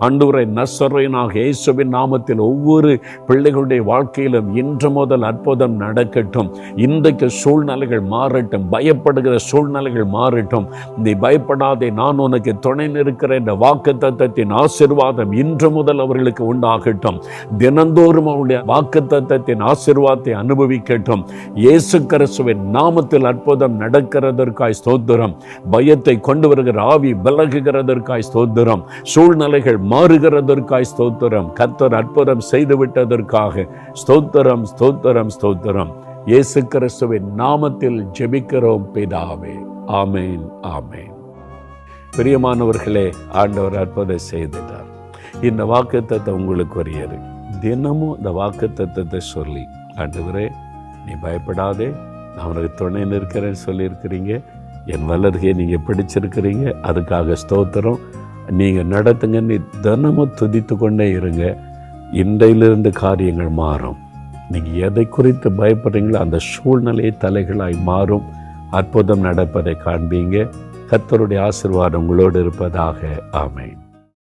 ஆண்டவரை, நசரேயனாக மூலமாக இயேசுவின் நாமத்தில் ஒவ்வொரு பிள்ளைகளுடைய வாழ்க்கையிலும் இன்று முதல் அற்புதம் நடக்கட்டும். இன்றைக்கு சூழ்நிலைகள் மாறட்டும், பயப்படுகிற சூழ்நிலைகள் மாறட்டும். நீ பயப்படாதே, நான் உனக்கு துணை நிற்கிற இந்த வாக்குத்தத்தத்தின் ஆசீர்வாதம் இன்று முதல் அவர்களுக்கு உண்டாகட்டும். தினந்தோறும் அவருடைய வாக்குத்தத்தத்தின் ஆசீர்வாதத்தை அனுபவிக்கட்டும். இயேசு கிறிஸ்துவின் நாமத்தில் அற்புதம் நடக்கிறதற்காய் ஸ்தோத்திரம். பயத்தை கொண்டு வருகிற ஆவி விலகுகிறதற்காய் ஸ்தோத்திரம். சூழ்நிலைகள் மாறுகிறதற்காய் ஸ்தோத்திரம். கர்த்தர் அற்புதம் செய்து விட்டதற்காக ஸ்தோத்திரம், ஸ்தோத்திரம், ஸ்தோத்திரம். இயேசு கிறிஸ்துவின் நாமத்தில் ஜெபிக்கிறோம் பிதாவே. ஆமேன், ஆமேன். பிரியமானவர்களே, ஆண்டவர் அற்புதம் செய்தார். இந்த வாக்குத்தத்தம் உங்களுக்கு வரியது. தினமும் இந்த வாக்குத்தத்தத்தை சொல்லி, ஆண்டவரே நீ பயப்படாதே, நான் உனக்கு துணை நிற்கிறேன்னு சொல்லியிருக்கிறீங்க. என் வல்லருகே நீங்கள் பிடிச்சிருக்கிறீங்க, அதுக்காக ஸ்தோத்திரம். நீங்கள் நடத்துங்கன்னு தினமும் துதித்து கொண்டே இருங்க. இன்றையிலிருந்து காரியங்கள் மாறும். நீங்கள் எதை குறித்து பயப்படுறீங்களோ அந்த சூழ்நிலையை தலைகளாய் மாறும். அற்புதம் நடப்பதை காண்பீங்க. கர்த்தருடைய ஆசீர்வாதம் உங்களோடு இருப்பதாக. ஆமென்.